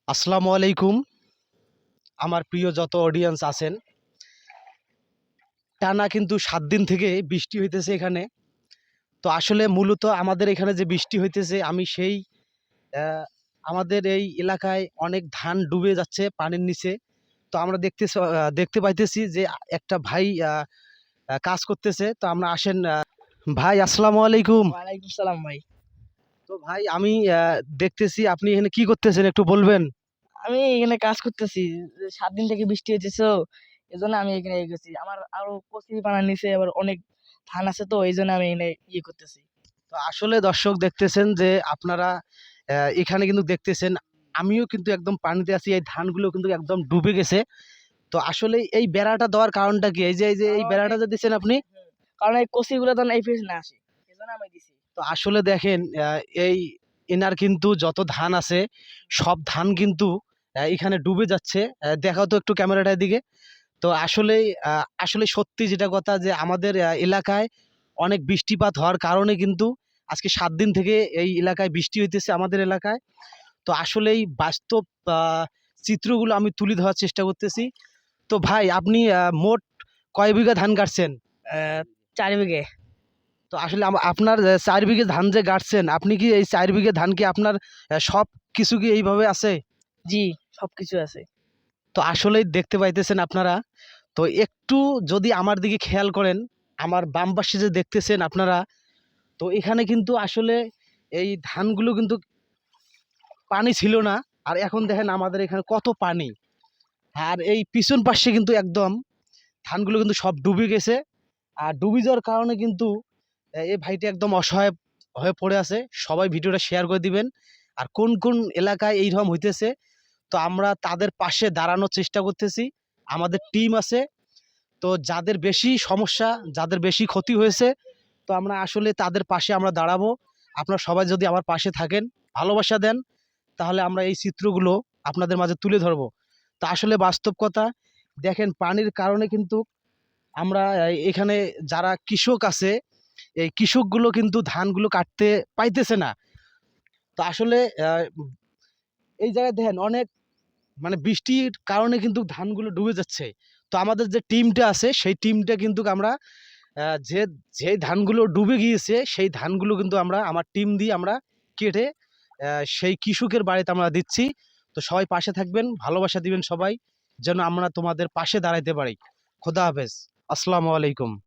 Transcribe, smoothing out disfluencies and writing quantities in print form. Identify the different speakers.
Speaker 1: আসসালামু আলাইকুম। আমার প্রিয় যত অডিয়েন্স আছেন, টানা কিন্তু 7 দিন থেকে বৃষ্টি হইতেছে এখানে। তো আসলে মূলত আমাদের এখানে যে বৃষ্টি হইতেছে, আমি সেই আহ, আমাদের এই এলাকায় অনেক ধান ডুবে যাচ্ছে পানির নিচে। তো আমরা দেখতে পাইতেছি যে একটা ভাই কাজ করতেছে। তো আমরা আসেন, ভাই আসসালামু আলাইকুম।
Speaker 2: ওয়ালাইকুম সালাম ভাই।
Speaker 1: তো ভাই আমি দেখতেছি আপনি এখানে কি করতেছেন, একটু বলবেন?
Speaker 2: আমি এখানে কাজ করতেছি। 7 দিন থেকে বৃষ্টি হয়েছে, তো এই জন্য আমি এখানে গেছি। আমার আরো কচি পানার নিচে আবার অনেক ধান আছে, তো এই জন্য আমি এখানে করতেছি।
Speaker 1: তো আসলে দর্শক দেখতেছেন যে আপনারা এখানে কিন্তু দেখতেছেন, আমিও কিন্তু একদম পানিতে আছি, এই ধানগুলো কিন্তু একদম ডুবে গেছে। তো আসলে এই বেড়াটা দেওয়ার কারণটা কি? এই
Speaker 2: কারণ
Speaker 1: বেড়াটা যে দিচ্ছেন আপনি।
Speaker 2: কারণ এই কচি গুলো তো এই ফেস না আসে, এই জন্য আমি দিছি।
Speaker 1: তো আসলে দেখেন, এই এনার কিন্তু যত ধান আছে সব ধান কিন্তু এখানে ডুবে যাচ্ছে। দেখাও তো একটু ক্যামেরাটার দিকে। তো আসলে সত্যি যেটা কথা, যে আমাদের এলাকায় অনেক বৃষ্টিপাত হওয়ার কারণে কিন্তু আজকে 7 দিন থেকে এই এলাকায় বৃষ্টি হইতেছে আমাদের এলাকায়। তো আসলেই বাস্তব আহ, চিত্রগুলো আমি তুলে ধরার চেষ্টা করতেছি। তো ভাই আপনি মোট কয় বিঘা ধান কাটছেন?
Speaker 2: 4 বিঘে।
Speaker 1: তো আসলে আপনার 4 বিঘে ধান যে গাড়ছেন, আপনি কি এই 4 বিঘে ধান কি আপনার সব কিছু কি এইভাবে আছে?
Speaker 2: জি, সবকিছু আছে।
Speaker 1: তো আসলেই দেখতে পাইতেছেন আপনারা। তো একটু যদি আমার দিকে খেয়াল করেন, আমার বাম পাশে যে দেখতেছেন আপনারা, তো এখানে কিন্তু আসলে এই ধানগুলো কিন্তু পানি ছিল না। আর এখন দেখেন আমাদের এখানে কত পানি। আর এই পিছন পাশে কিন্তু একদম ধানগুলো কিন্তু সব ডুবে গেছে। আর ডুবে যাওয়ার কারণে কিন্তু এই ভাইটি একদম অসহায় হয়ে পড়ে আছে। সবাই ভিডিওটা শেয়ার করে দিবেন। আর কোন কোন এলাকায় এইরকম হইতেছে, তো আমরা তাদের পাশে দাঁড়ানোর চেষ্টা করতেছি। আমাদের টিম আছে। তো যাদের বেশি সমস্যা, যাদের বেশি ক্ষতি হয়েছে, তো আমরা আসলে তাদের পাশে আমরা দাঁড়াবো। আপনারা সবাই যদি আমার পাশে থাকেন, ভালোবাসা দেন, তাহলে আমরা এই চিত্রগুলো আপনাদের মাঝে তুলে ধরবো। তো আসলে বাস্তব কথা, দেখেন পানির কারণে কিন্তু আমরা এখানে যারা কৃষক আছে, এই কৃষকগুলো কিন্তু ধানগুলো কাটতে পাইতেছে না। তো আসলে এই জায়গায় দেখেন অনেক, মানে বৃষ্টির কারণে কিন্তু ধানগুলো ডুবে যাচ্ছে। তো আমাদের যে টিমটা আছে, সেই টিমটা কিন্তু আমরা যে যে ধানগুলো ডুবে গিয়েছে সেই ধানগুলো কিন্তু আমরা আমার টিম দিয়ে আমরা কেটে সেই কৃষকের বাড়িতে আমরা দিচ্ছি। তো সবাই পাশে থাকবেন, ভালোবাসা দিবেন সবাই, যেন আমরা তোমাদের পাশে দাঁড়াইতে পারি। খোদা হাফেজ। আসসালামু আলাইকুম।